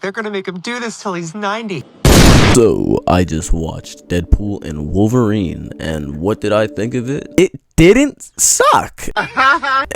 They're gonna make him do this till he's 90. So, I just watched Deadpool and Wolverine, and what did I think of it? It didn't suck!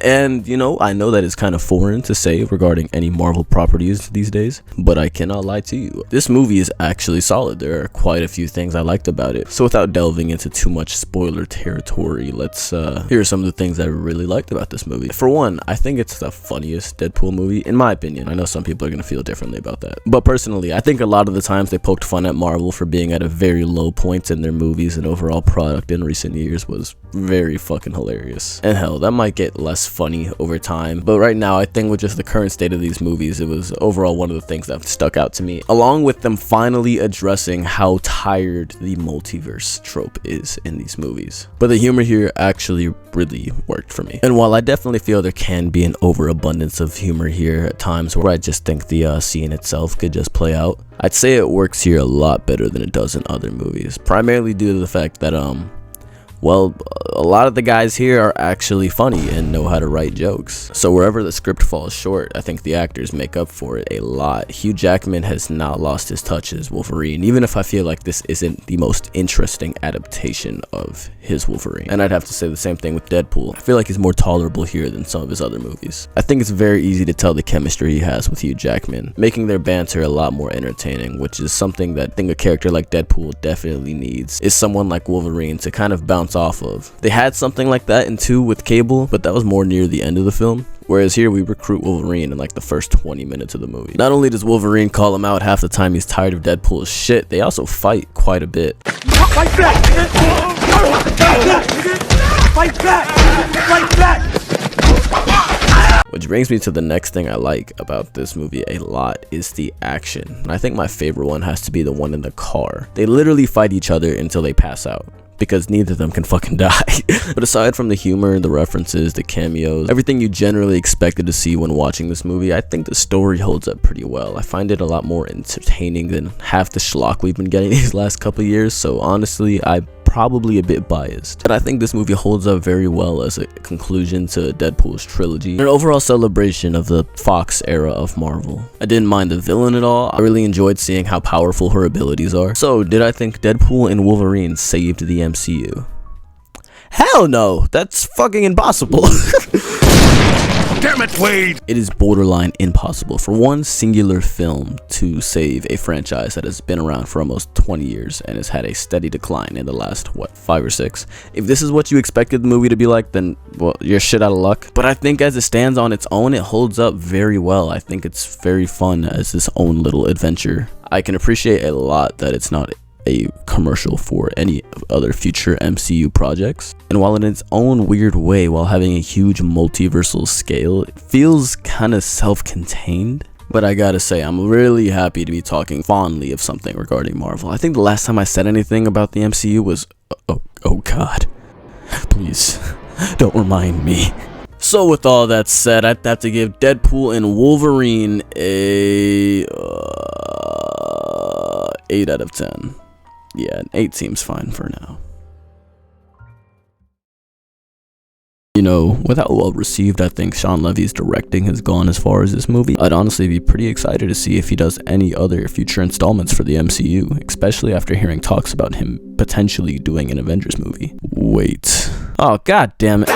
And, you know, I know that is kind of foreign to say regarding any Marvel properties these days, but I cannot lie to you. This movie is actually solid. There are quite a few things I liked about it. So without delving into too much spoiler territory, let's here are some of the things I really liked about this movie. For one, I think it's the funniest Deadpool movie, in my opinion. I know some people are going to feel differently about that. But personally, I think a lot of the times they poked fun at Marvel for being at a very low point in their movies, and overall product in recent years was very fucking hilarious. And hell, that might get less funny over time, but right now I think with just the current state of these movies, it was overall one of the things that stuck out to me, along with them finally addressing how tired the multiverse trope is in these movies. But the humor here actually really worked for me. And while I definitely feel there can be an overabundance of humor here at times where I just think the scene itself could just play out, I'd say it works here a lot better than it does in other movies, primarily due to the fact that well, a lot of the guys here are actually funny and know how to write jokes. So wherever the script falls short, I think the actors make up for it a lot. Hugh Jackman has not lost his touch as Wolverine, even if I feel like this isn't the most interesting adaptation of his Wolverine. And I'd have to say the same thing with Deadpool. I feel like he's more tolerable here than some of his other movies. I think it's very easy to tell the chemistry he has with Hugh Jackman, making their banter a lot more entertaining, which is something that I think a character like Deadpool definitely needs, is someone like Wolverine to kind of bounce off of. They had something like that in 2 with Cable, but that was more near the end of the film. Whereas here we recruit Wolverine in like the first 20 minutes of the movie. Not only does Wolverine call him out half the time he's tired of Deadpool's shit, they also fight quite a bit. Fight back! Fight back! Fight back! Which brings me to the next thing I like about this movie a lot is the action. And I think my favorite one has to be the one in the car. They literally fight each other until they pass out, because neither of them can fucking die. But aside from the humor, the references, the cameos, everything you generally expected to see when watching this movie, I think the story holds up pretty well. I find it a lot more entertaining than half the schlock we've been getting these last couple years, so honestly, I'm probably a bit biased. But I think this movie holds up very well as a conclusion to Deadpool's trilogy, an overall celebration of the Fox era of Marvel. I didn't mind the villain at all. I really enjoyed seeing how powerful her abilities are. So, did I think Deadpool and Wolverine saved the MCU? Hell no! That's fucking impossible. Damn it, Wade! It is borderline impossible for one singular film to save a franchise that has been around for almost 20 years and has had a steady decline in the last, what, 5 or 6. If this is what you expected the movie to be like, then, well, you're shit out of luck. But I think as it stands on its own, it holds up very well. I think it's very fun as its own little adventure. I can appreciate a lot that it's not a commercial for any other future MCU projects, and while in its own weird way, while having a huge multiversal scale, it feels kind of self-contained. But I gotta say, I'm really happy to be talking fondly of something regarding Marvel. I think the last time I said anything about the MCU was oh god, please don't remind me. So with all that said, I'd have to give Deadpool and Wolverine a 8 out of 10. Yeah, an 8 seems fine for now. You know, with how well received I think Shawn Levy's directing has gone as far as this movie, I'd honestly be pretty excited to see if he does any other future installments for the MCU, especially after hearing talks about him potentially doing an Avengers movie. Wait. Oh, god damn it.